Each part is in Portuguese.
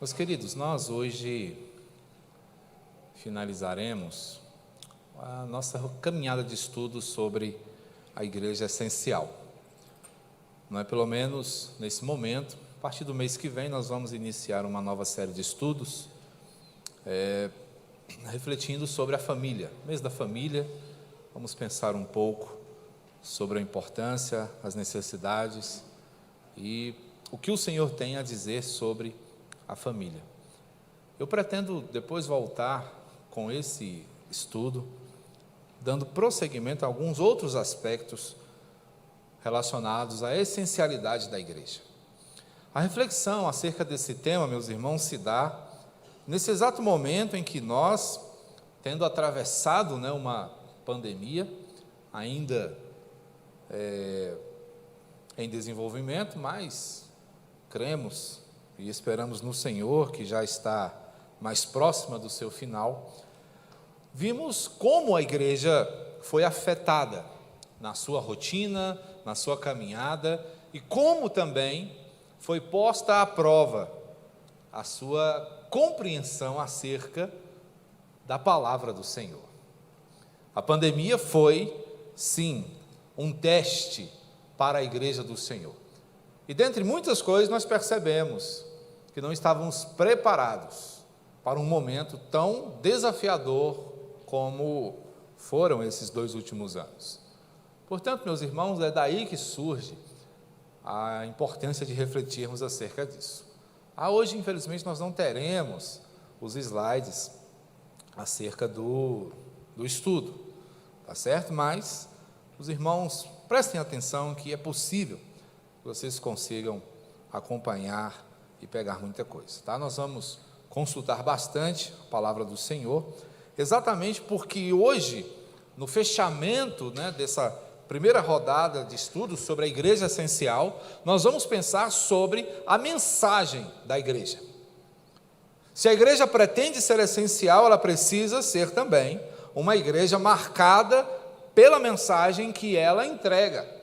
Meus queridos, nós hoje finalizaremos a nossa caminhada de estudos sobre a igreja essencial. Não é, pelo menos nesse momento, a partir do mês que vem nós vamos iniciar uma nova série de estudos, refletindo sobre a família, mês da família. Vamos pensar um pouco sobre a importância, as necessidades e o que o Senhor tem a dizer sobre a família. Eu pretendo depois voltar com esse estudo, dando prosseguimento a alguns outros aspectos relacionados à essencialidade da igreja. A reflexão acerca desse tema, meus irmãos, se dá nesse exato momento em que nós, tendo atravessado uma pandemia, ainda em desenvolvimento, mas cremos e esperamos no Senhor, que já está mais próxima do seu final, vimos como a igreja foi afetada na sua rotina, na sua caminhada, e como também foi posta à prova a sua compreensão acerca da palavra do Senhor. A pandemia foi, sim, um teste para a igreja do Senhor. E dentre muitas coisas nós percebemos que não estávamos preparados para um momento tão desafiador como foram esses 2 últimos anos. Portanto, meus irmãos, é daí que surge a importância de refletirmos acerca disso. Hoje, infelizmente, nós não teremos os slides acerca do estudo, tá certo? Mas os irmãos prestem atenção que é possível que vocês consigam acompanhar e pegar muita coisa, tá? Nós vamos consultar bastante a palavra do Senhor, exatamente porque hoje, no fechamento dessa primeira rodada de estudos sobre a igreja essencial, nós vamos pensar sobre a mensagem da igreja. Se a igreja pretende ser essencial, ela precisa ser também uma igreja marcada pela mensagem que ela entrega.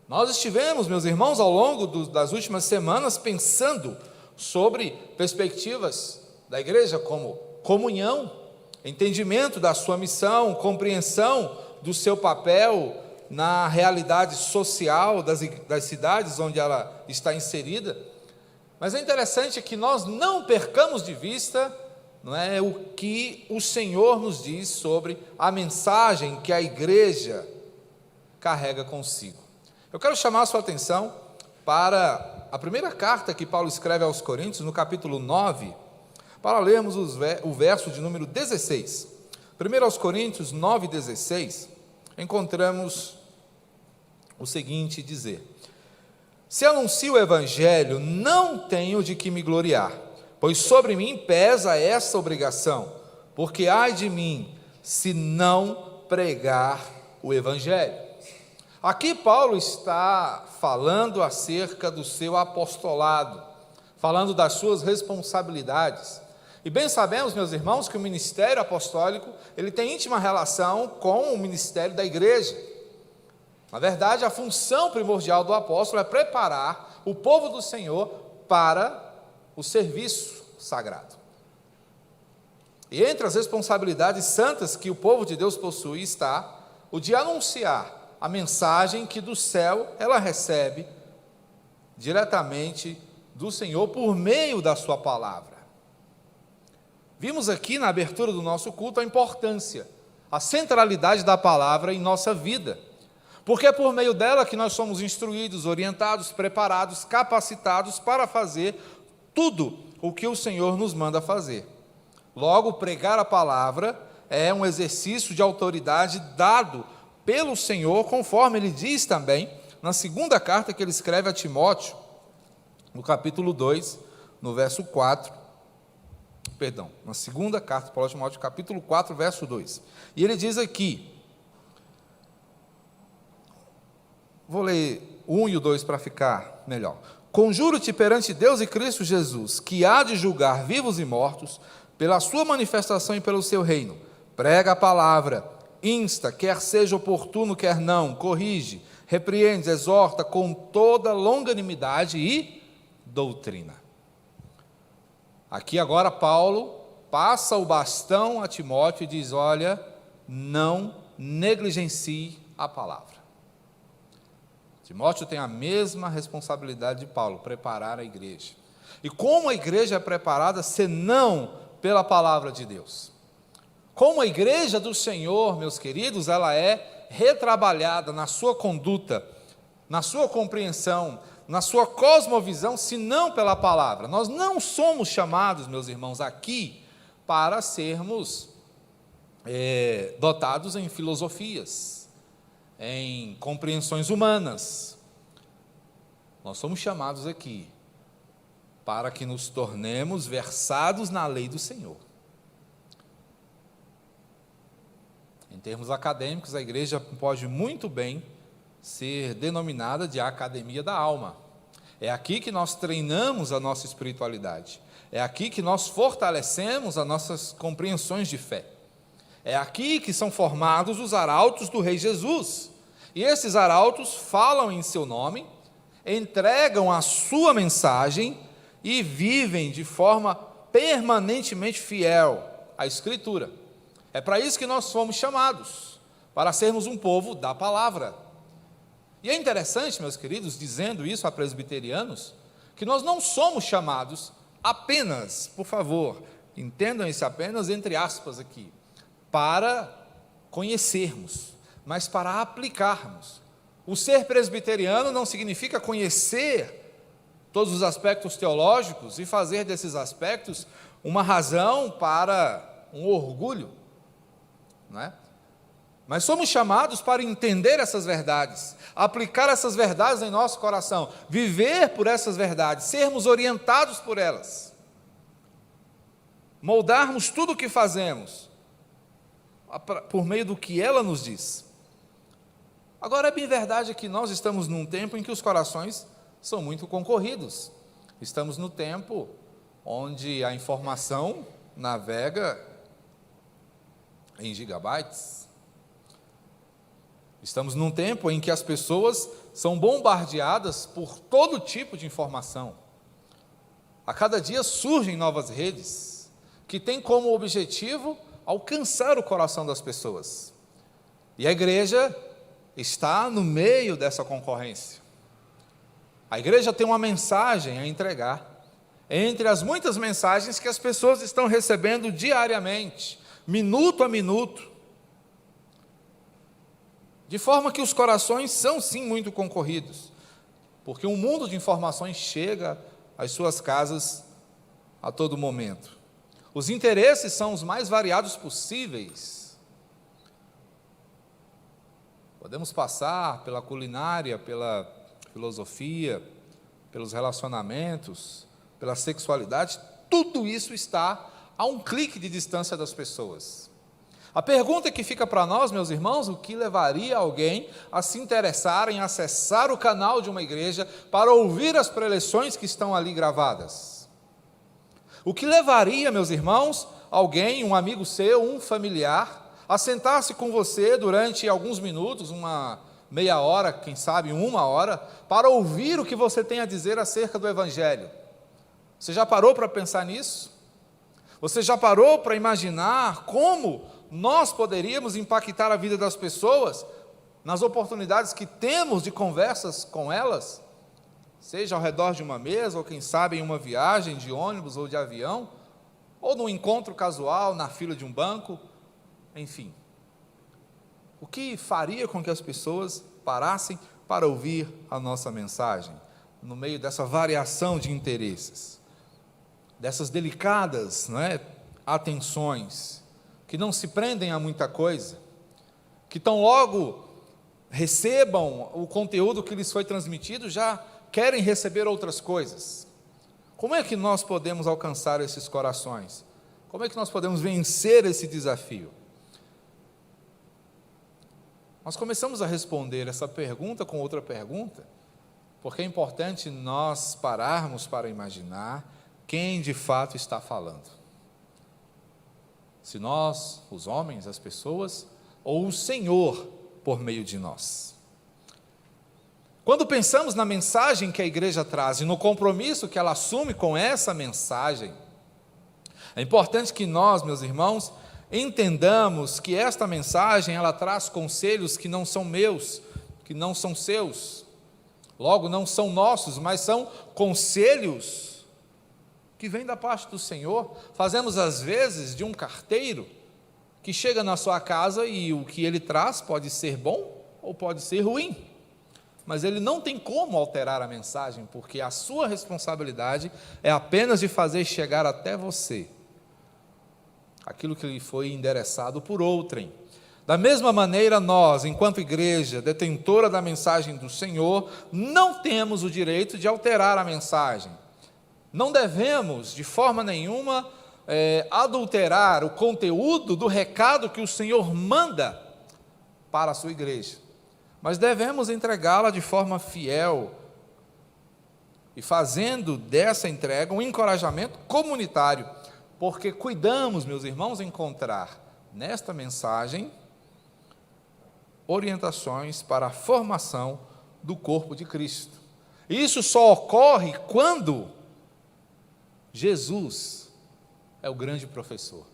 Nós estivemos, meus irmãos, ao longo das últimas semanas, pensando sobre perspectivas da igreja como comunhão, entendimento da sua missão, compreensão do seu papel na realidade social das cidades onde ela está inserida. Mas é interessante que nós não percamos de vista o que o Senhor nos diz sobre a mensagem que a igreja carrega consigo. Eu quero chamar a sua atenção para a primeira carta que Paulo escreve aos Coríntios, no capítulo 9, para lermos o verso de número 16. 1 aos Coríntios 9, 16, encontramos o seguinte dizer: se anuncio o evangelho, não tenho de que me gloriar, pois sobre mim pesa essa obrigação, porque ai de mim, se não pregar o evangelho. Aqui Paulo está falando acerca do seu apostolado, falando das suas responsabilidades. E bem sabemos, meus irmãos, que o ministério apostólico, ele tem íntima relação com o ministério da igreja. Na verdade, a função primordial do apóstolo é preparar o povo do Senhor para o serviço sagrado. E entre as responsabilidades santas que o povo de Deus possui está o de anunciar a mensagem que do céu ela recebe diretamente do Senhor por meio da sua palavra. Vimos aqui na abertura do nosso culto a importância, a centralidade da palavra em nossa vida, porque é por meio dela que nós somos instruídos, orientados, preparados, capacitados para fazer tudo o que o Senhor nos manda fazer. Logo, pregar a palavra é um exercício de autoridade dado pelo Senhor, conforme ele diz também na segunda carta que ele escreve a Timóteo, no capítulo 2, no verso 4, na segunda carta de Paulo a Timóteo, capítulo 4, verso 2, e ele diz aqui, vou ler o 1 e o 2 para ficar melhor: conjuro-te perante Deus e Cristo Jesus, que há de julgar vivos e mortos, pela sua manifestação e pelo seu reino, prega a palavra, insta, quer seja oportuno, quer não, corrige, repreende, exorta com toda longanimidade e doutrina. Aqui agora Paulo passa o bastão a Timóteo e diz: olha, não negligencie a palavra. Timóteo tem a mesma responsabilidade de Paulo, preparar a igreja. E como a igreja é preparada, senão pela palavra de Deus? Como a igreja do Senhor, meus queridos, ela é retrabalhada na sua conduta, na sua compreensão, na sua cosmovisão, senão pela palavra. Nós não somos chamados, meus irmãos, aqui para sermos dotados em filosofias, em compreensões humanas. Nós somos chamados aqui para que nos tornemos versados na lei do Senhor. Em termos acadêmicos, a igreja pode muito bem ser denominada de academia da alma. É aqui que nós treinamos a nossa espiritualidade. É aqui que nós fortalecemos as nossas compreensões de fé. É aqui que são formados os arautos do Rei Jesus. E esses arautos falam em seu nome, entregam a sua mensagem e vivem de forma permanentemente fiel à Escritura. É para isso que nós fomos chamados, para sermos um povo da palavra. E é interessante, meus queridos, dizendo isso a presbiterianos, que nós não somos chamados apenas, por favor, entendam isso apenas entre aspas aqui, para conhecermos, mas para aplicarmos. O ser presbiteriano não significa conhecer todos os aspectos teológicos e fazer desses aspectos uma razão para um orgulho, não é? Mas somos chamados para entender essas verdades, aplicar essas verdades em nosso coração, viver por essas verdades, sermos orientados por elas, moldarmos tudo o que fazemos por meio do que ela nos diz. Agora, é bem verdade que nós estamos num tempo em que os corações são muito concorridos. Estamos no tempo onde a informação navega em gigabytes. Estamos num tempo em que as pessoas são bombardeadas por todo tipo de informação. A cada dia surgem novas redes que têm como objetivo alcançar o coração das pessoas. E a igreja está no meio dessa concorrência. A igreja tem uma mensagem a entregar, entre as muitas mensagens que as pessoas estão recebendo diariamente, minuto a minuto, de forma que os corações são sim muito concorridos, porque um mundo de informações chega às suas casas a todo momento. Os interesses são os mais variados possíveis. Podemos passar pela culinária, pela filosofia, pelos relacionamentos, pela sexualidade, tudo isso está a um clique de distância das pessoas. A pergunta que fica para nós, meus irmãos, o que levaria alguém a se interessar em acessar o canal de uma igreja para ouvir as preleções que estão ali gravadas? O que levaria, meus irmãos, alguém, um amigo seu, um familiar, a sentar-se com você durante alguns minutos, uma meia hora, quem sabe 1 hora, para ouvir o que você tem a dizer acerca do Evangelho? Você já parou para pensar nisso? Você já parou para imaginar como nós poderíamos impactar a vida das pessoas nas oportunidades que temos de conversas com elas, seja ao redor de uma mesa, ou quem sabe em uma viagem de ônibus ou de avião, ou num encontro casual na fila de um banco, enfim. O que faria com que as pessoas parassem para ouvir a nossa mensagem, no meio dessa variação de interesses, dessas delicadas, atenções, que não se prendem a muita coisa, que tão logo recebam o conteúdo que lhes foi transmitido, já querem receber outras coisas? Como é que nós podemos alcançar esses corações? Como é que nós podemos vencer esse desafio? Nós começamos a responder essa pergunta com outra pergunta, porque é importante nós pararmos para imaginar quem de fato está falando. Se nós, os homens, as pessoas, ou o Senhor por meio de nós. Quando pensamos na mensagem que a igreja traz e no compromisso que ela assume com essa mensagem, É importante que nós, meus irmãos, entendamos que esta mensagem, ela traz conselhos que não são meus, que não são seus, logo não são nossos, mas são conselhos que vêm da parte do Senhor. Fazemos às vezes de um carteiro que chega na sua casa e o que ele traz pode ser bom ou pode ser ruim, mas ele não tem como alterar a mensagem, porque a sua responsabilidade é apenas de fazer chegar até você aquilo que lhe foi endereçado por outrem. Da mesma maneira, nós, enquanto igreja detentora da mensagem do Senhor, não temos o direito de alterar a mensagem. Não devemos, de forma nenhuma, adulterar o conteúdo do recado que o Senhor manda para a sua igreja, mas devemos entregá-la de forma fiel e fazendo dessa entrega um encorajamento comunitário, porque cuidamos, meus irmãos, encontrar nesta mensagem orientações para a formação do corpo de Cristo. Isso só ocorre quando Jesus é o grande professor,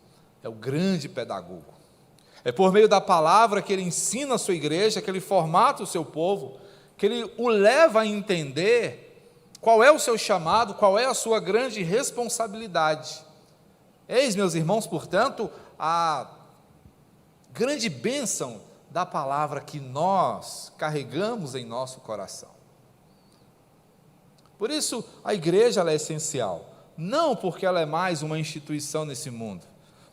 é o grande pedagogo. É por meio da palavra que ele ensina a sua igreja, que ele formata o seu povo, que ele o leva a entender qual é o seu chamado, qual é a sua grande responsabilidade. Eis, meus irmãos, portanto, a grande bênção da palavra que nós carregamos em nosso coração. Por isso, a igreja ela é essencial, não porque ela é mais uma instituição nesse mundo,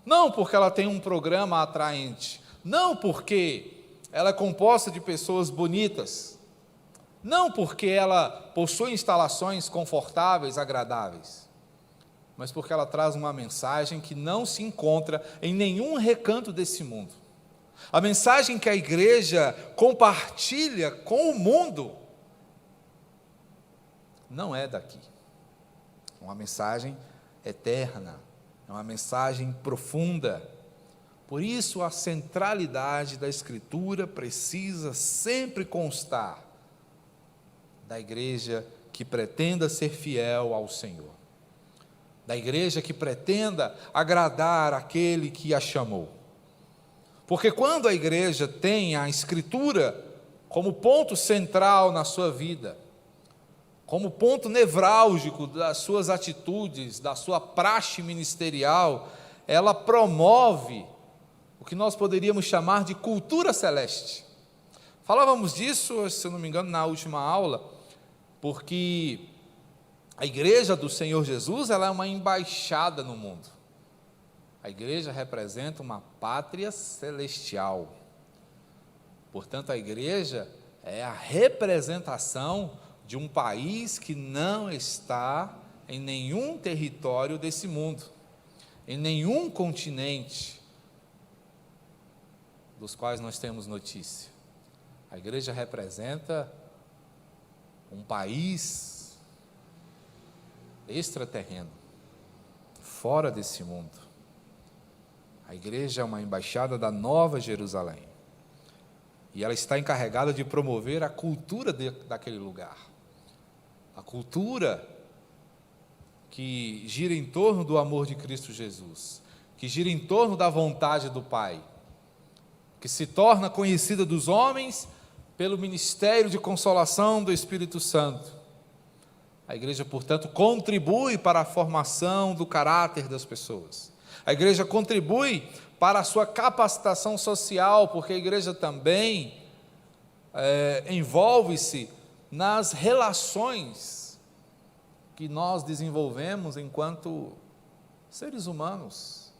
não porque ela tem um programa atraente, não porque ela é composta de pessoas bonitas, não porque ela possui instalações confortáveis, agradáveis, mas porque ela traz uma mensagem que não se encontra em nenhum recanto desse mundo. A mensagem que a igreja compartilha com o mundo não é daqui. É uma mensagem eterna, é uma mensagem profunda. Por isso a centralidade da Escritura precisa sempre constar da igreja que pretenda ser fiel ao Senhor, da igreja que pretenda agradar aquele que a chamou. Porque quando a igreja tem a Escritura como ponto central na sua vida, como ponto nevrálgico das suas atitudes, da sua praxe ministerial, ela promove o que nós poderíamos chamar de cultura celeste. Falávamos disso, se eu não me engano, na última aula, porque a igreja do Senhor Jesus, ela é uma embaixada no mundo. A igreja representa uma pátria celestial. Portanto, a igreja é a representação de um país que não está em nenhum território desse mundo, em nenhum continente dos quais nós temos notícia. A igreja representa um país extraterreno, fora desse mundo. A igreja é uma embaixada da Nova Jerusalém, e ela está encarregada de promover a cultura daquele lugar, a cultura que gira em torno do amor de Cristo Jesus, que gira em torno da vontade do Pai, que se torna conhecida dos homens pelo ministério de consolação do Espírito Santo. A igreja, portanto, contribui para a formação do caráter das pessoas. A igreja contribui para a sua capacitação social, porque a igreja também envolve-se nas relações que nós desenvolvemos enquanto seres humanos,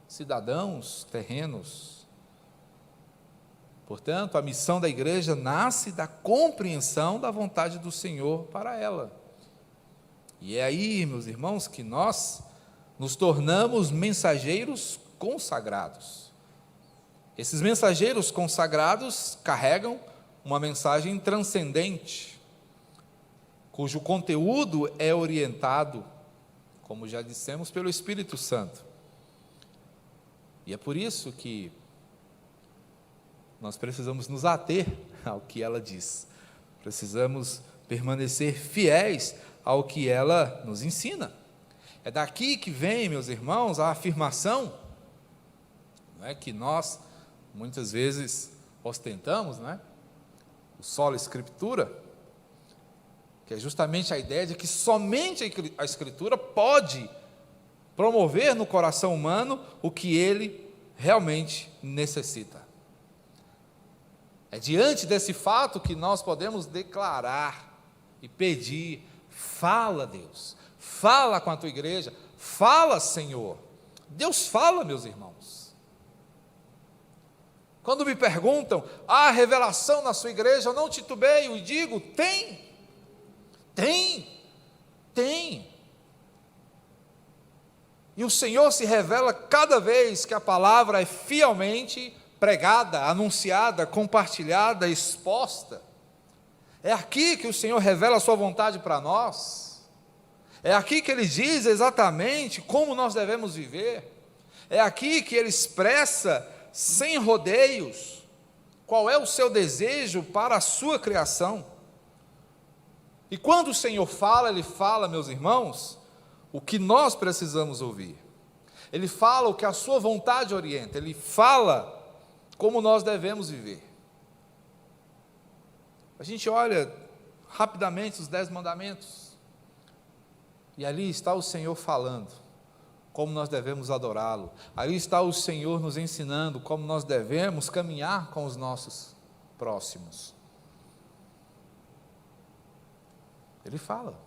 cidadãos terrenos. Portanto, a missão da igreja nasce da compreensão da vontade do Senhor para ela. E é aí, meus irmãos, que nós nos tornamos mensageiros consagrados. Esses mensageiros consagrados carregam uma mensagem transcendente, cujo conteúdo é orientado, como já dissemos, pelo Espírito Santo. E é por isso que nós precisamos nos ater ao que ela diz, precisamos permanecer fiéis ao que ela nos ensina. É daqui que vem, meus irmãos, a afirmação, não é, que nós muitas vezes ostentamos, não é? O sola escritura, que é justamente a ideia de que somente a Escritura pode promover no coração humano o que ele realmente necessita. É diante desse fato que nós podemos declarar e pedir: fala, Deus, fala com a tua igreja, fala, Senhor. Deus fala, meus irmãos. Quando me perguntam: há revelação na sua igreja? Eu não titubeio e digo: tem. E o Senhor se revela cada vez que a palavra é fielmente pregada, anunciada, compartilhada, exposta. É aqui que o Senhor revela a sua vontade para nós. É aqui que Ele diz exatamente como nós devemos viver. É aqui que Ele expressa, sem rodeios, qual é o seu desejo para a sua criação. E quando o Senhor fala, Ele fala, meus irmãos, o que nós precisamos ouvir. Ele fala o que a sua vontade orienta. Ele fala como nós devemos viver. A gente olha rapidamente os 10 mandamentos, e ali está o Senhor falando como nós devemos adorá-lo. Ali está o Senhor nos ensinando como nós devemos caminhar com os nossos próximos. Ele fala.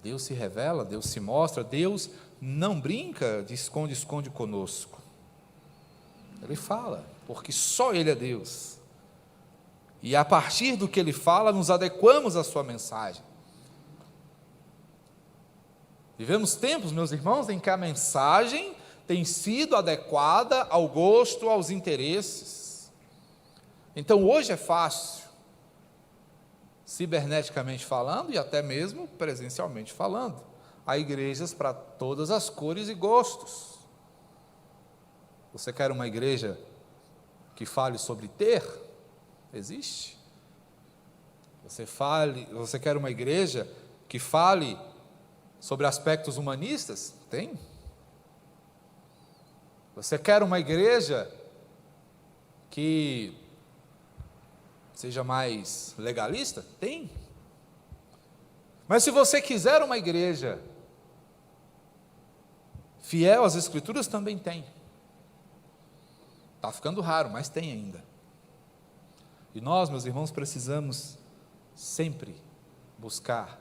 Deus se revela, Deus se mostra, Deus não brinca de esconde-esconde conosco. Ele fala, porque só Ele é Deus. E a partir do que Ele fala, nos adequamos à sua mensagem. Vivemos tempos, meus irmãos, em que a mensagem tem sido adequada ao gosto, aos interesses. Então hoje é fácil, ciberneticamente falando e até mesmo presencialmente falando, há igrejas para todas as cores e gostos. Você quer uma igreja que fale sobre ter? Existe. Você quer uma igreja que fale sobre aspectos humanistas? Tem. Você quer uma igreja que seja mais legalista? Tem. Mas se você quiser uma igreja fiel às Escrituras, também tem. Está ficando raro, mas tem ainda. E nós, meus irmãos, precisamos sempre buscar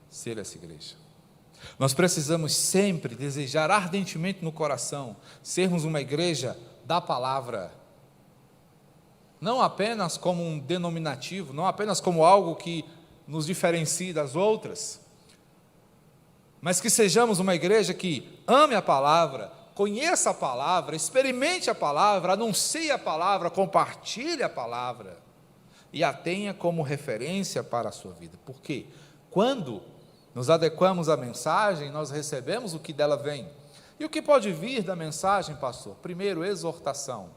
ser essa igreja. Nós precisamos sempre desejar ardentemente no coração sermos uma igreja da palavra, não apenas como um denominativo, não apenas como algo que nos diferencie das outras, mas que sejamos uma igreja que ame a palavra, conheça a palavra, experimente a palavra, anuncie a palavra, compartilhe a palavra e a tenha como referência para a sua vida. Porque quando nos adequamos à mensagem, nós recebemos o que dela vem. E o que pode vir da mensagem, pastor? Primeiro, exortação.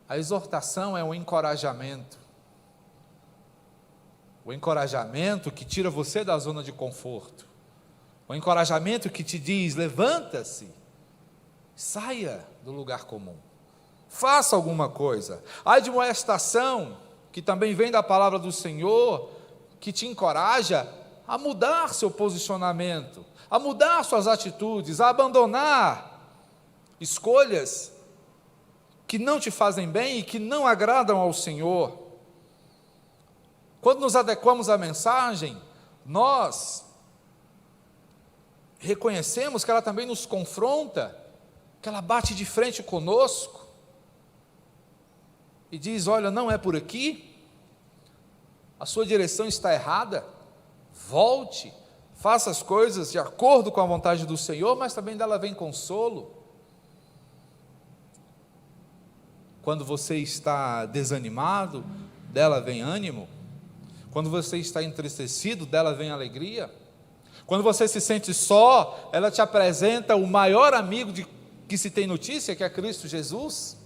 A exortação é um encorajamento. O encorajamento que tira você da zona de conforto. O encorajamento que te diz: levanta-se, saia do lugar comum, faça alguma coisa. A admoestação, que também vem da palavra do Senhor, que te encoraja a mudar seu posicionamento, a mudar suas atitudes, a abandonar escolhas que não te fazem bem e que não agradam ao Senhor. Quando nos adequamos à mensagem, nós reconhecemos que ela também nos confronta, que ela bate de frente conosco e diz: olha, não é por aqui, a sua direção está errada, volte, faça as coisas de acordo com a vontade do Senhor, mas também dela vem consolo. Quando você está desanimado, dela vem ânimo. Quando você está entristecido, dela vem alegria. Quando você se sente só, ela te apresenta o maior amigo que se tem notícia, que é Cristo Jesus.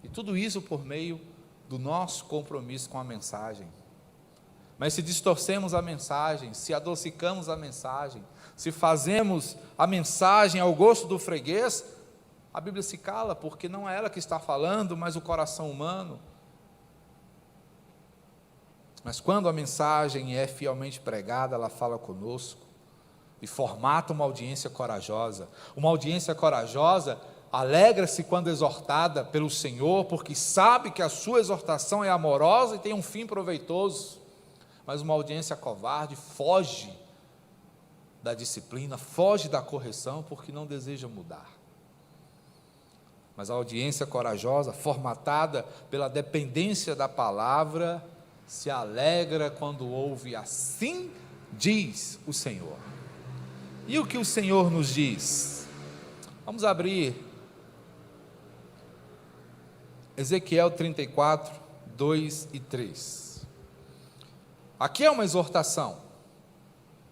E tudo isso por meio do nosso compromisso com a mensagem. Mas se distorcemos a mensagem, se adocicamos a mensagem, se fazemos a mensagem ao gosto do freguês, a Bíblia se cala, porque não é ela que está falando, mas o coração humano. Mas quando a mensagem é fielmente pregada, ela fala conosco e formata uma audiência corajosa. Uma audiência corajosa alegra-se quando exortada pelo Senhor, porque sabe que a sua exortação é amorosa e tem um fim proveitoso. Mas uma audiência covarde foge da disciplina, foge da correção, porque não deseja mudar. Mas a audiência corajosa, formatada pela dependência da palavra, se alegra quando ouve: assim diz o Senhor. E o que o Senhor nos diz? Vamos abrir Ezequiel 34, 2 e 3. Aqui é uma exortação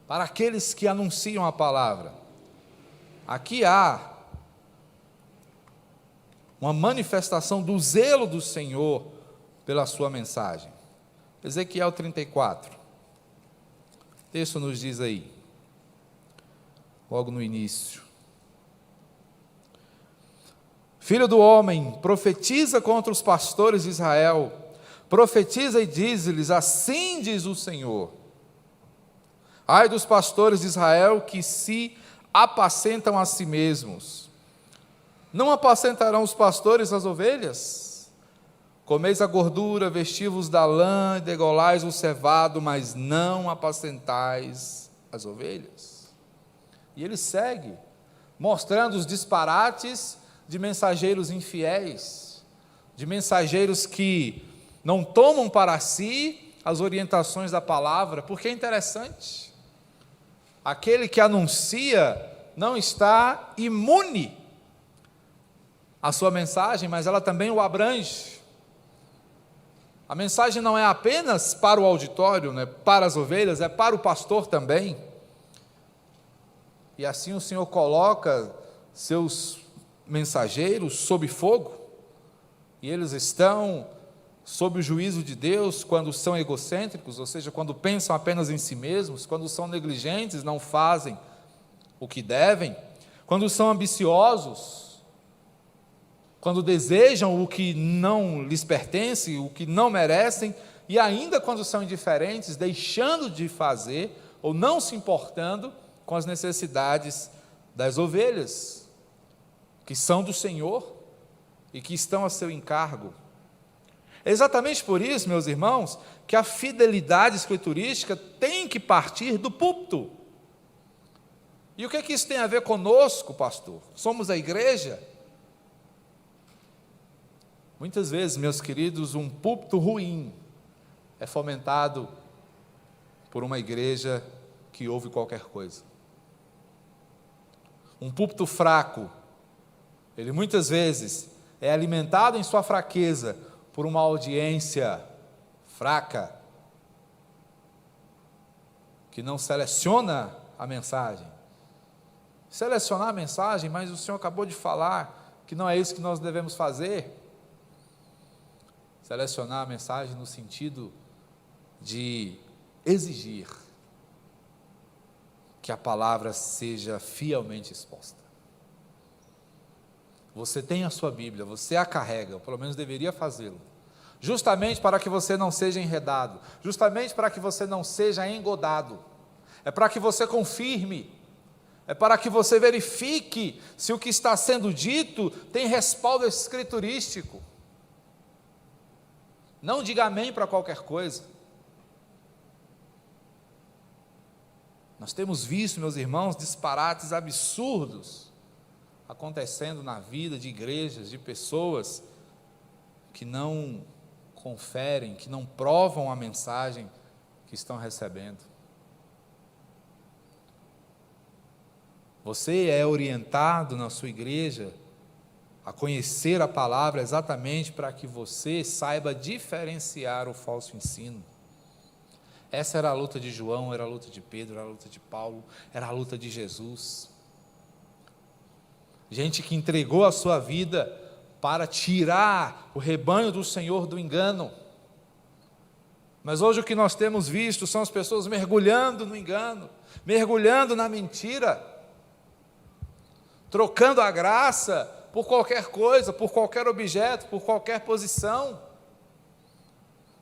para aqueles que anunciam a palavra. Aqui há uma manifestação do zelo do Senhor pela sua mensagem. Ezequiel 34, o texto nos diz aí, logo no início: Filho do homem, profetiza contra os pastores de Israel, profetiza e diz-lhes: assim diz o Senhor, ai dos pastores de Israel que se apacentam a si mesmos, não apacentarão os pastores as ovelhas? Comeis a gordura, vestivos da lã, e degolais o cevado, mas não apacentais as ovelhas. E ele segue, mostrando os disparates de mensageiros infiéis, de mensageiros que não tomam para si as orientações da palavra, porque é interessante, aquele que anuncia não está imune à sua mensagem, mas ela também o abrange. A mensagem não é apenas para o auditório, né, para as ovelhas, é para o pastor também. E assim o Senhor coloca seus mensageiros sob fogo, e eles estão sob o juízo de Deus quando são egocêntricos, ou seja, quando pensam apenas em si mesmos, quando são negligentes, não fazem o que devem, quando são ambiciosos, quando desejam o que não lhes pertence, o que não merecem, e ainda quando são indiferentes, deixando de fazer ou não se importando com as necessidades das ovelhas, que são do Senhor e que estão a seu encargo. É exatamente por isso, meus irmãos, que a fidelidade escriturística tem que partir do púlpito. E o que é que isso tem a ver conosco, pastor? Somos a igreja? Muitas vezes, meus queridos, um púlpito ruim é fomentado por uma igreja que ouve qualquer coisa. Um púlpito fraco, ele muitas vezes é alimentado em sua fraqueza por uma audiência fraca, que não seleciona a mensagem. Selecionar a mensagem, mas o Senhor acabou de falar que não é isso que nós devemos fazer. Selecionar a mensagem no sentido de exigir que a palavra seja fielmente exposta. Você tem a sua Bíblia, você a carrega, ou pelo menos deveria fazê-lo, justamente para que você não seja enredado, justamente para que você não seja engodado, é para que você confirme, é para que você verifique se o que está sendo dito tem respaldo escriturístico. Não diga amém para qualquer coisa. Nós temos visto, meus irmãos, disparates absurdos acontecendo na vida de igrejas, de pessoas que não conferem, que não provam a mensagem que estão recebendo. Você é orientado na sua igreja a conhecer a palavra exatamente para que você saiba diferenciar o falso ensino. Essa era a luta de João, era a luta de Pedro, era a luta de Paulo, era a luta de Jesus. Gente que entregou a sua vida para tirar o rebanho do Senhor do engano. Mas hoje o que nós temos visto são as pessoas mergulhando no engano, mergulhando na mentira, trocando a graça por qualquer coisa, por qualquer objeto, por qualquer posição.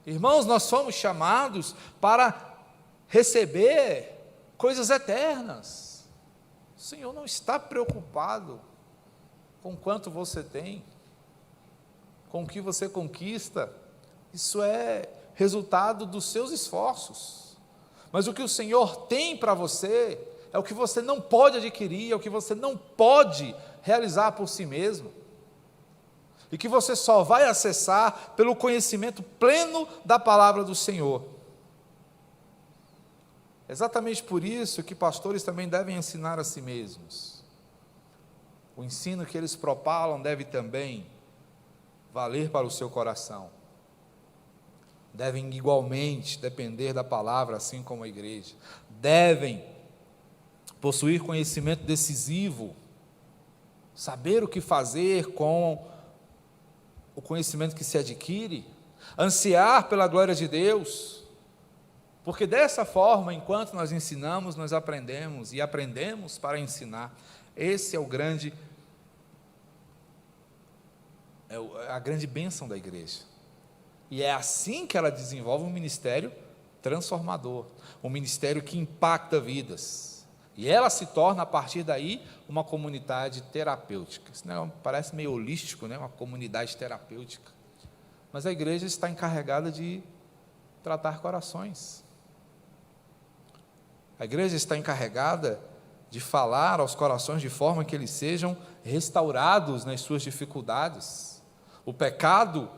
Irmãos, nós somos chamados para receber coisas eternas. O Senhor não está preocupado com quanto você tem, com o que você conquista. Isso é resultado dos seus esforços. Mas o que o Senhor tem para você é o que você não pode adquirir, é o que você não pode realizar por si mesmo, e que você só vai acessar pelo conhecimento pleno da palavra do Senhor. Exatamente por isso que pastores também devem ensinar a si mesmos. O ensino que eles propalam deve também valer para o seu coração. Devem igualmente depender da palavra, assim como a igreja. Devem possuir conhecimento decisivo, saber o que fazer com o conhecimento que se adquire, ansiar pela glória de Deus, porque dessa forma, enquanto nós ensinamos, nós aprendemos, e aprendemos para ensinar. Esse é a grande bênção da igreja. E é assim que ela desenvolve um ministério transformador, um ministério que impacta vidas. E ela se torna, a partir daí, uma comunidade terapêutica. Isso parece meio holístico, né? Uma comunidade terapêutica. Mas a igreja está encarregada de tratar corações. A igreja está encarregada de falar aos corações de forma que eles sejam restaurados nas suas dificuldades. O pecado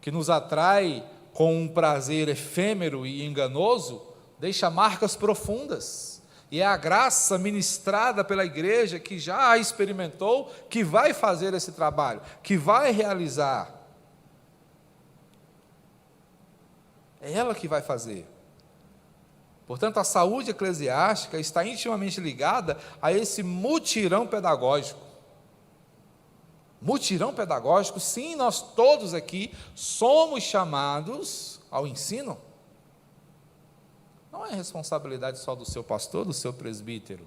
que nos atrai com um prazer efêmero e enganoso deixa marcas profundas. E é a graça ministrada pela igreja, que já a experimentou, que vai fazer esse trabalho, que vai realizar. É ela que vai fazer. Portanto, a saúde eclesiástica está intimamente ligada a esse mutirão pedagógico. Mutirão pedagógico, sim, nós todos aqui somos chamados ao ensino. Não é responsabilidade só do seu pastor, do seu presbítero.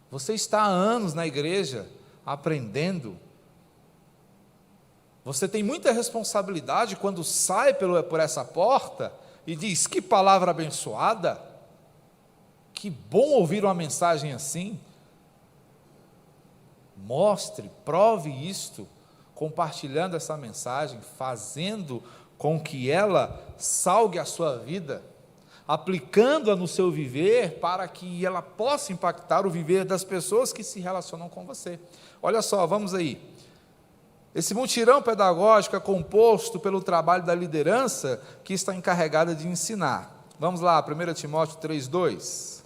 Você está há anos na igreja aprendendo. Você tem muita responsabilidade quando sai por essa porta e diz: que palavra abençoada, que bom ouvir uma mensagem assim. Mostre, prove isto, compartilhando essa mensagem, fazendo com que ela salgue a sua vida, aplicando-a no seu viver, para que ela possa impactar o viver das pessoas que se relacionam com você. Olha só, vamos aí. Esse mutirão pedagógico é composto pelo trabalho da liderança, que está encarregada de ensinar. Vamos lá, 1 Timóteo 3:2.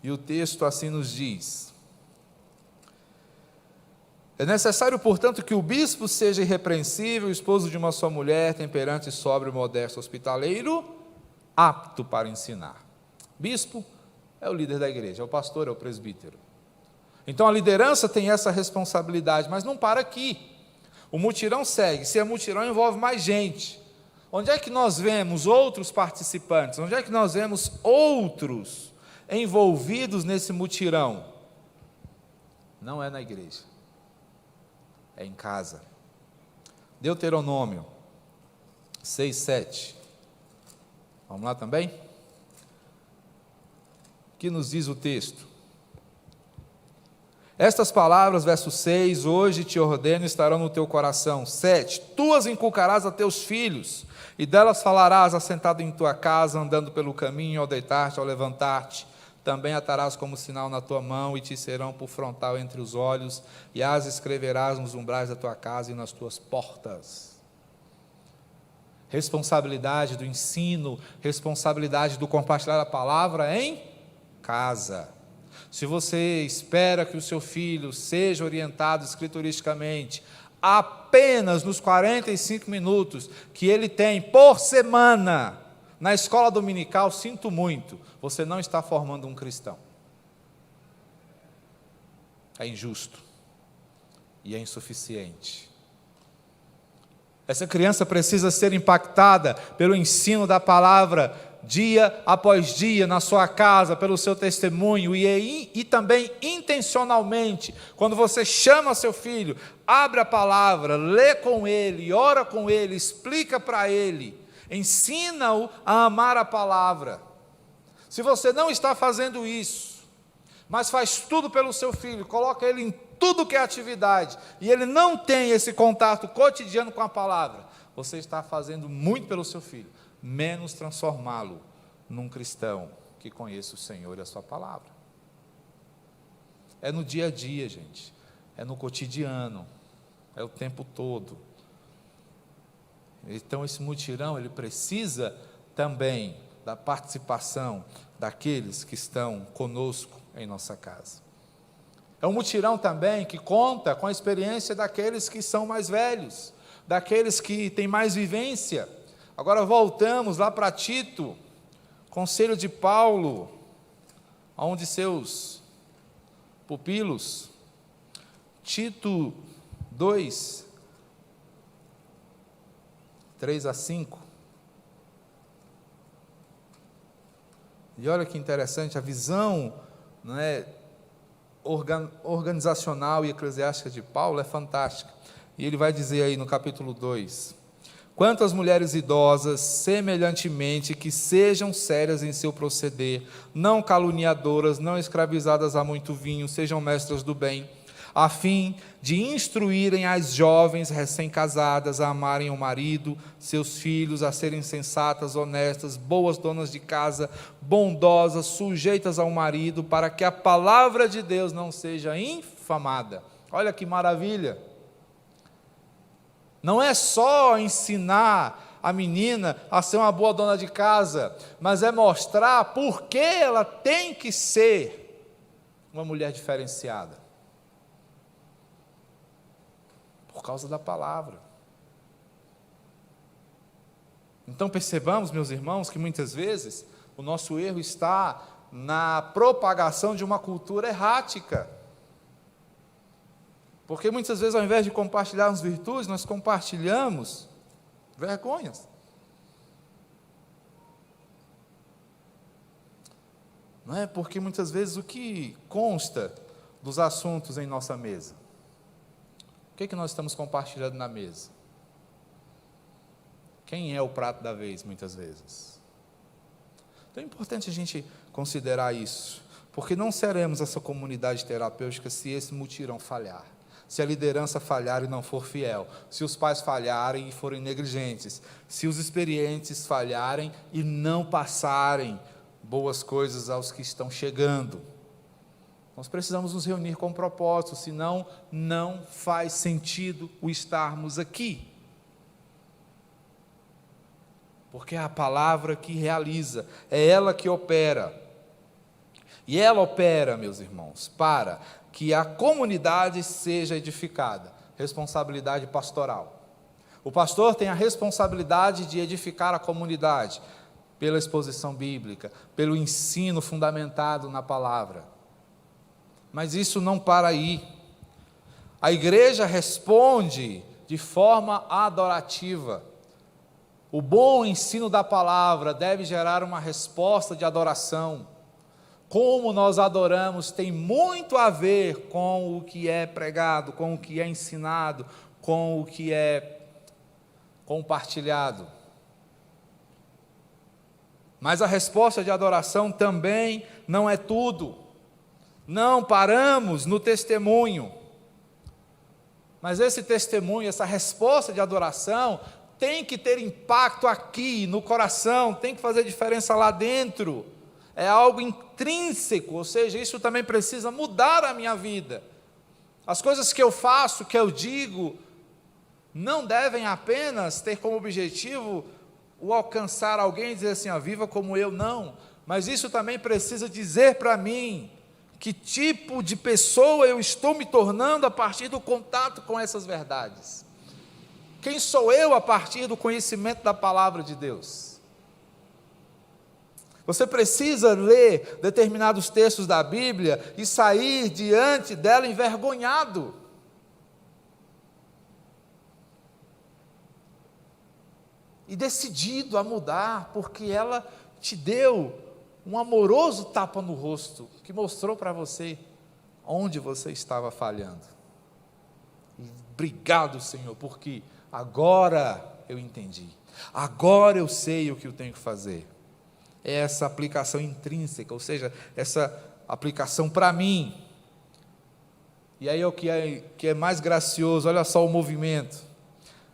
E o texto assim nos diz: é necessário, portanto, que o bispo seja irrepreensível, esposo de uma só mulher, temperante, sóbrio, modesto, hospitaleiro, apto para ensinar. Bispo é o líder da igreja, é o pastor, é o presbítero. Então a liderança tem essa responsabilidade, mas não para aqui. O mutirão segue. Se é mutirão, envolve mais gente. Onde é que nós vemos outros participantes? Onde é que nós vemos outros envolvidos nesse mutirão? Não é na igreja, é em casa. Deuteronômio 6:7. Vamos lá também? O que nos diz o texto? Estas palavras, verso 6, hoje te ordeno, estarão no teu coração. 7, tu as inculcarás a teus filhos, e delas falarás assentado em tua casa, andando pelo caminho, ao deitar-te, ao levantar-te. Também atarás como sinal na tua mão, e te serão por frontal entre os olhos, e as escreverás nos umbrais da tua casa e nas tuas portas. Responsabilidade do ensino, responsabilidade do compartilhar a palavra em casa. Se você espera que o seu filho seja orientado escrituristicamente apenas nos 45 minutos que ele tem por semana na escola dominical, sinto muito, você não está formando um cristão. É injusto e é insuficiente. Essa criança precisa ser impactada pelo ensino da palavra dia após dia na sua casa, pelo seu testemunho e também intencionalmente, quando você chama seu filho, abre a palavra, lê com ele, ora com ele, explica para ele, ensina-o a amar a palavra. Se você não está fazendo isso, mas faz tudo pelo seu filho, coloca ele em tudo que é atividade, e ele não tem esse contato cotidiano com a palavra, você está fazendo muito pelo seu filho, menos transformá-lo num cristão que conheça o Senhor e a sua palavra. É no dia a dia, gente, é no cotidiano, é o tempo todo. Então esse mutirão, ele precisa também da participação daqueles que estão conosco em nossa casa. É um mutirão também que conta com a experiência daqueles que são mais velhos, daqueles que têm mais vivência. Agora voltamos lá para Tito, conselho de Paulo, a um de seus pupilos, Tito 2, 3-5. E olha que interessante, a visão, não é, organizacional e eclesiástica de Paulo é fantástica. E ele vai dizer aí no capítulo 2: quanto às mulheres idosas, semelhantemente, que sejam sérias em seu proceder, não caluniadoras, não escravizadas a muito vinho, sejam mestras do bem, a fim de instruírem as jovens recém-casadas a amarem o marido, seus filhos, a serem sensatas, honestas, boas donas de casa, bondosas, sujeitas ao marido, para que a palavra de Deus não seja infamada. Olha que maravilha! Não é só ensinar a menina a ser uma boa dona de casa, mas é mostrar por que ela tem que ser uma mulher diferenciada. Por causa da palavra. Então percebamos, meus irmãos, que muitas vezes o nosso erro está na propagação de uma cultura errática. Porque muitas vezes, ao invés de compartilharmos virtudes, nós compartilhamos vergonhas. Não é? Porque muitas vezes o que consta dos assuntos em nossa mesa? O que nós estamos compartilhando na mesa? Quem é o prato da vez, muitas vezes? Então é importante a gente considerar isso, porque não seremos essa comunidade terapêutica se esse mutirão falhar, se a liderança falhar e não for fiel, se os pais falharem e forem negligentes, se os experientes falharem e não passarem boas coisas aos que estão chegando. Nós precisamos nos reunir com propósito, senão não faz sentido o estarmos aqui. Porque é a palavra que realiza, é ela que opera. E ela opera, meus irmãos, para que a comunidade seja edificada. Responsabilidade pastoral. O pastor tem a responsabilidade de edificar a comunidade, pela exposição bíblica, pelo ensino fundamentado na palavra. Mas isso não para aí. A igreja responde de forma adorativa. O bom ensino da palavra deve gerar uma resposta de adoração. Como nós adoramos tem muito a ver com o que é pregado, com o que é ensinado, com o que é compartilhado. Mas a resposta de adoração também não é tudo. Não paramos no testemunho, mas esse testemunho, essa resposta de adoração, tem que ter impacto aqui, no coração, tem que fazer diferença lá dentro, é algo intrínseco, ou seja, isso também precisa mudar a minha vida. As coisas que eu faço, que eu digo, não devem apenas ter como objetivo o alcançar alguém e dizer assim, viva como eu, não, mas isso também precisa dizer para mim, que tipo de pessoa eu estou me tornando a partir do contato com essas verdades? Quem sou eu a partir do conhecimento da palavra de Deus? Você precisa ler determinados textos da Bíblia e sair diante dela envergonhado. e decidido a mudar, porque ela te deu um amoroso tapa no rosto, que mostrou para você onde você estava falhando. E obrigado, Senhor, porque agora eu entendi, agora eu sei o que eu tenho que fazer. É essa aplicação intrínseca, ou seja, essa aplicação para mim. E aí o que é mais gracioso, olha só o movimento.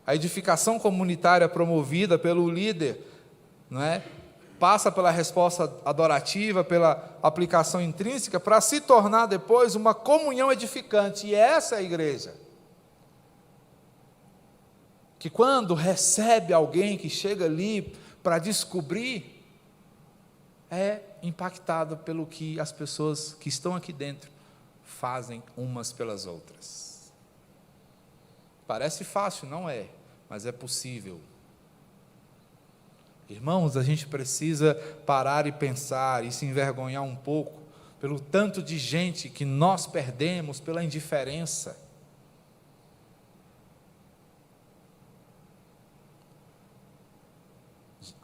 A edificação comunitária promovida pelo líder, não é? Passa pela resposta adorativa, pela aplicação intrínseca, para se tornar depois uma comunhão edificante. E essa é a igreja. Que quando recebe alguém que chega ali para descobrir, é impactado pelo que as pessoas que estão aqui dentro fazem umas pelas outras. Parece fácil, não é, mas é possível. Irmãos, a gente precisa parar e pensar e se envergonhar um pouco pelo tanto de gente que nós perdemos pela indiferença.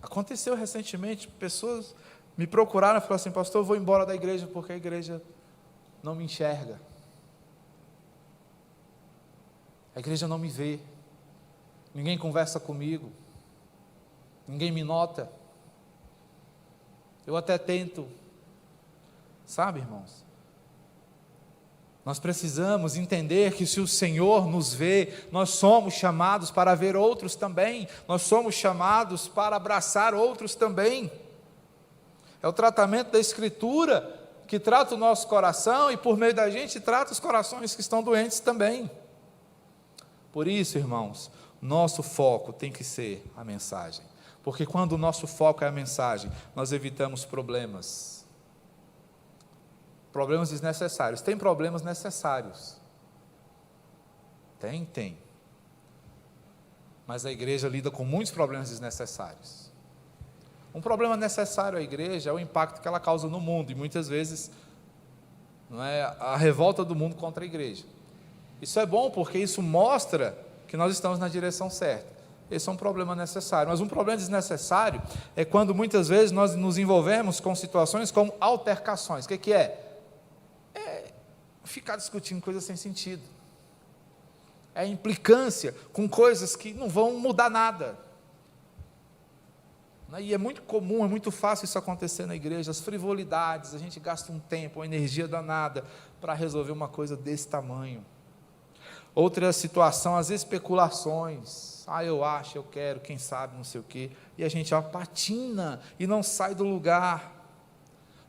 Aconteceu recentemente, pessoas me procuraram e falaram assim: pastor, eu vou embora da igreja porque a igreja não me enxerga. A igreja não me vê. Ninguém conversa comigo. Ninguém me nota. Eu até tento. Sabe, irmãos? Nós precisamos entender que se o Senhor nos vê, nós somos chamados para ver outros também. Nós somos chamados para abraçar outros também. É o tratamento da Escritura que trata o nosso coração e por meio da gente trata os corações que estão doentes também. Por isso, irmãos, nosso foco tem que ser a mensagem. Porque quando o nosso foco é a mensagem, nós evitamos problemas. Problemas desnecessários. Tem problemas necessários. Tem. Mas a igreja lida com muitos problemas desnecessários. Um problema necessário à igreja é o impacto que ela causa no mundo, e muitas vezes não é a revolta do mundo contra a igreja. Isso é bom porque isso mostra que nós estamos na direção certa. Esse é um problema necessário, mas um problema desnecessário é quando muitas vezes nós nos envolvemos com situações como altercações. O que é? É ficar discutindo coisas sem sentido. É implicância com coisas que não vão mudar nada. E é muito comum, é muito fácil isso acontecer na igreja, as frivolidades, a gente gasta um tempo, uma energia danada para resolver uma coisa desse tamanho. Outra situação, as especulações. Eu acho, eu quero, quem sabe, não sei o quê. E a gente patina e não sai do lugar.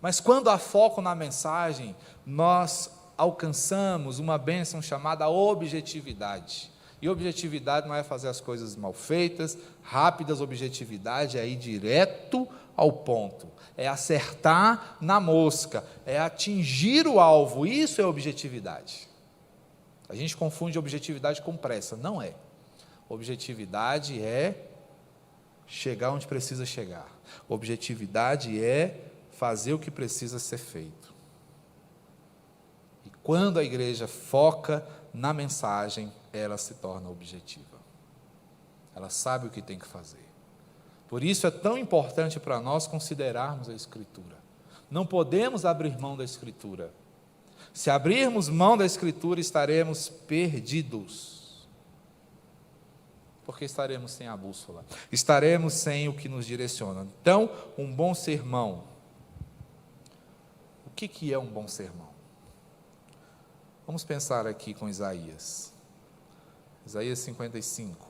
Mas quando há foco na mensagem, nós alcançamos uma bênção chamada objetividade. E objetividade não é fazer as coisas mal feitas, rápidas. Objetividade é ir direto ao ponto, é acertar na mosca, é atingir o alvo. Isso é objetividade. A gente confunde objetividade com pressa, não é. Objetividade é chegar onde precisa chegar. Objetividade é fazer o que precisa ser feito. E quando a igreja foca na mensagem, ela se torna objetiva. Ela sabe o que tem que fazer. Por isso é tão importante para nós considerarmos a Escritura. Não podemos abrir mão da Escritura. Se abrirmos mão da Escritura, estaremos perdidos. Porque estaremos sem a bússola. Estaremos sem o que nos direciona. Então, um bom sermão. O que é um bom sermão? Vamos pensar aqui com Isaías. Isaías 55.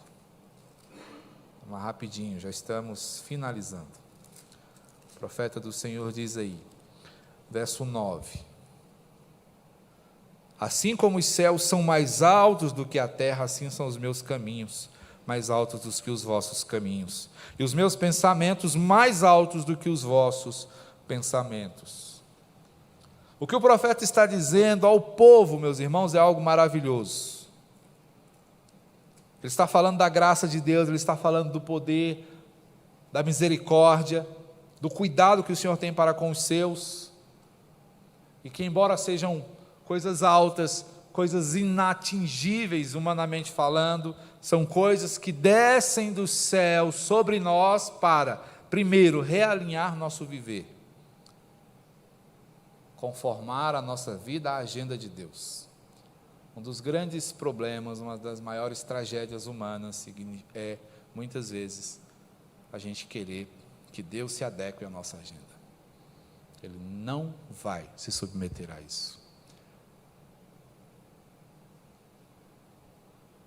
Vamos rapidinho, já estamos finalizando. O profeta do Senhor diz aí, verso 9. Assim como os céus são mais altos do que a terra, assim são os meus caminhos, mais altos do que os vossos caminhos, e os meus pensamentos mais altos do que os vossos pensamentos. O que o profeta está dizendo ao povo, meus irmãos, é algo maravilhoso. Ele está falando da graça de Deus, ele está falando do poder, da misericórdia, do cuidado que o Senhor tem para com os seus, e que embora sejam coisas altas, coisas inatingíveis humanamente falando, são coisas que descem do céu sobre nós para, primeiro, realinhar nosso viver, conformar a nossa vida à agenda de Deus. Um dos grandes problemas, uma das maiores tragédias humanas é, muitas vezes, a gente querer que Deus se adeque à nossa agenda. Ele não vai se submeter a isso.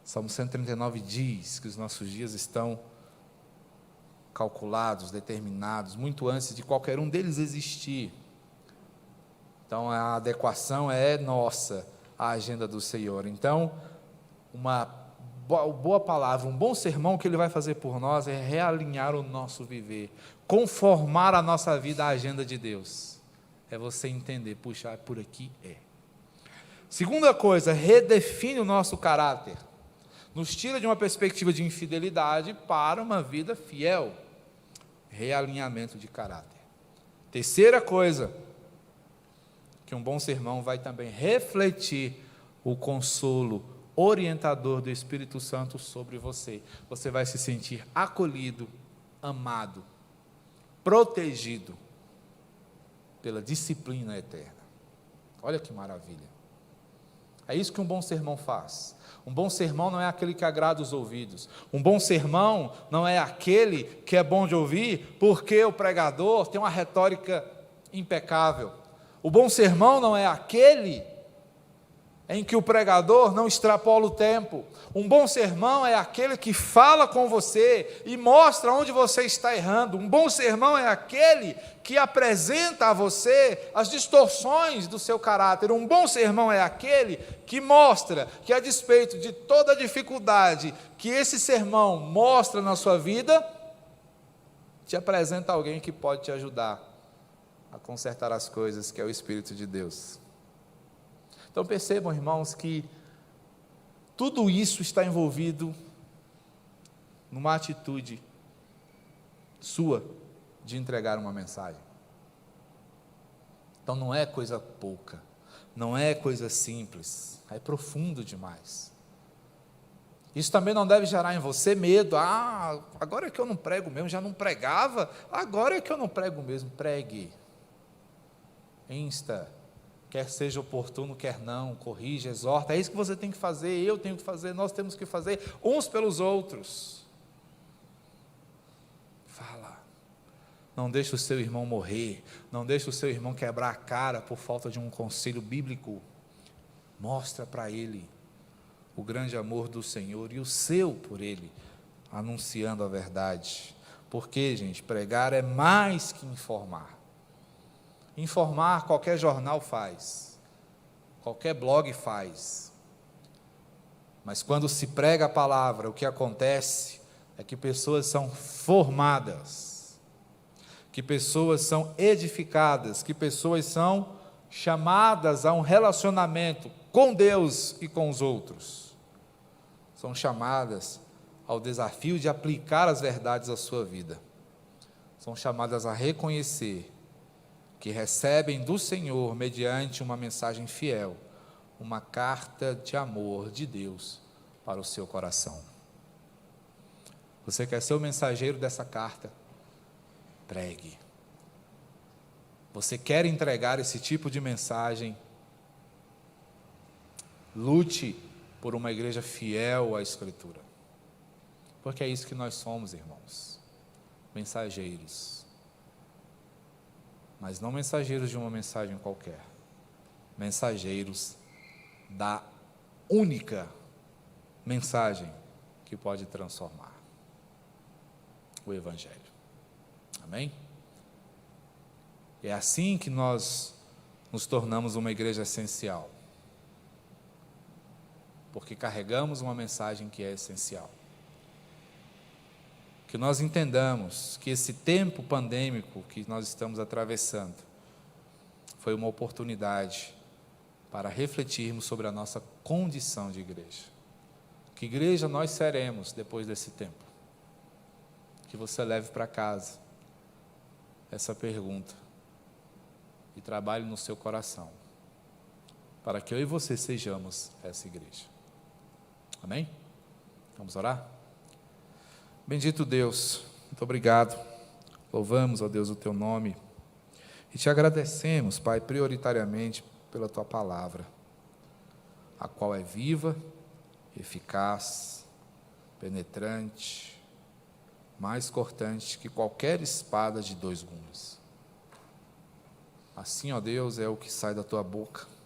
Salmo 139 diz que os nossos dias estão calculados, determinados, muito antes de qualquer um deles existir. Então a adequação é nossa à agenda do Senhor. Então, uma boa palavra, um bom sermão que Ele vai fazer por nós é realinhar o nosso viver, conformar a nossa vida à agenda de Deus. É você entender, puxa, por aqui é. Segunda coisa, redefine o nosso caráter. Nos tira de uma perspectiva de infidelidade para uma vida fiel. Realinhamento de caráter. Terceira coisa, que um bom sermão vai também refletir o consolo orientador do Espírito Santo sobre você. Você vai se sentir acolhido, amado, protegido pela disciplina eterna. Olha que maravilha. É isso que um bom sermão faz. Um bom sermão não é aquele que agrada os ouvidos. Um bom sermão não é aquele que é bom de ouvir porque o pregador tem uma retórica impecável. O bom sermão não é aquele em que o pregador não extrapola o tempo. Um bom sermão é aquele que fala com você e mostra onde você está errando. Um bom sermão é aquele que apresenta a você as distorções do seu caráter. Um bom sermão é aquele que mostra que, a despeito de toda a dificuldade que esse sermão mostra na sua vida, te apresenta alguém que pode te ajudar a consertar as coisas, que é o Espírito de Deus. Então percebam, irmãos, que tudo isso está envolvido numa atitude sua de entregar uma mensagem. Então não é coisa pouca, não é coisa simples, é profundo demais. Isso também não deve gerar em você medo. Agora é que eu não prego mesmo, já não pregava, agora é que eu não prego mesmo. Pregue. Insta. Quer seja oportuno, quer não, corrija, exorta, é isso que você tem que fazer, eu tenho que fazer, nós temos que fazer uns pelos outros. Fala, não deixe o seu irmão morrer, não deixe o seu irmão quebrar a cara por falta de um conselho bíblico. Mostra para ele o grande amor do Senhor e o seu por ele, anunciando a verdade. Porque, gente, pregar é mais que informar. Informar qualquer jornal faz, qualquer blog faz, mas quando se prega a palavra, o que acontece é que pessoas são formadas, que pessoas são edificadas, que pessoas são chamadas a um relacionamento com Deus e com os outros, são chamadas ao desafio de aplicar as verdades à sua vida, são chamadas a reconhecer que recebem do Senhor, mediante uma mensagem fiel, uma carta de amor de Deus para o seu coração. Você quer ser o mensageiro dessa carta? Pregue. Você quer entregar esse tipo de mensagem? Lute por uma igreja fiel à Escritura. Porque é isso que nós somos, irmãos. Mensageiros. Mas não mensageiros de uma mensagem qualquer, mensageiros da única mensagem que pode transformar, o Evangelho. Amém? É assim que nós nos tornamos uma igreja essencial, porque carregamos uma mensagem que é essencial. Que nós entendamos que esse tempo pandêmico que nós estamos atravessando foi uma oportunidade para refletirmos sobre a nossa condição de igreja. Que igreja nós seremos depois desse tempo? Que você leve para casa essa pergunta e trabalhe no seu coração para que eu e você sejamos essa igreja. Amém? Vamos orar? Bendito Deus, muito obrigado. Louvamos, ó Deus, o teu nome e te agradecemos, Pai, prioritariamente pela tua palavra, a qual é viva, eficaz, penetrante, mais cortante que qualquer espada de 2 gumes. Assim, ó Deus, é o que sai da tua boca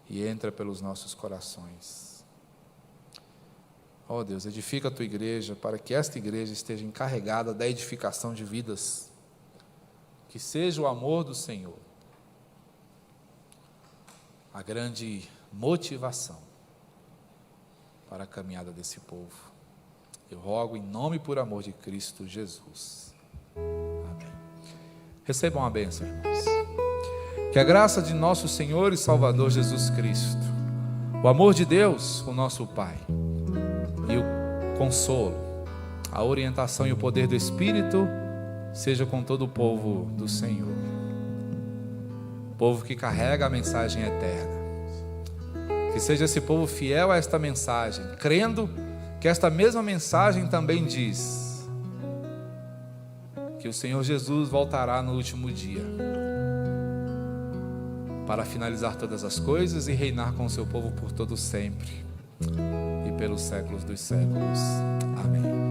e entra pelos nossos corações. Ó Deus, edifica a tua igreja para que esta igreja esteja encarregada da edificação de vidas, que seja o amor do Senhor a grande motivação para a caminhada desse povo. Eu rogo em nome e por amor de Cristo Jesus. Amém. Recebam a bênção, irmãos. Que a graça de nosso Senhor e Salvador Jesus Cristo, o amor de Deus, o nosso Pai, e o consolo, a orientação e o poder do Espírito seja com todo o povo do Senhor, povo que carrega a mensagem eterna. Que seja esse povo fiel a esta mensagem, crendo que esta mesma mensagem também diz que o Senhor Jesus voltará no último dia para finalizar todas as coisas e reinar com o seu povo por todo sempre e pelos séculos dos séculos. Amém.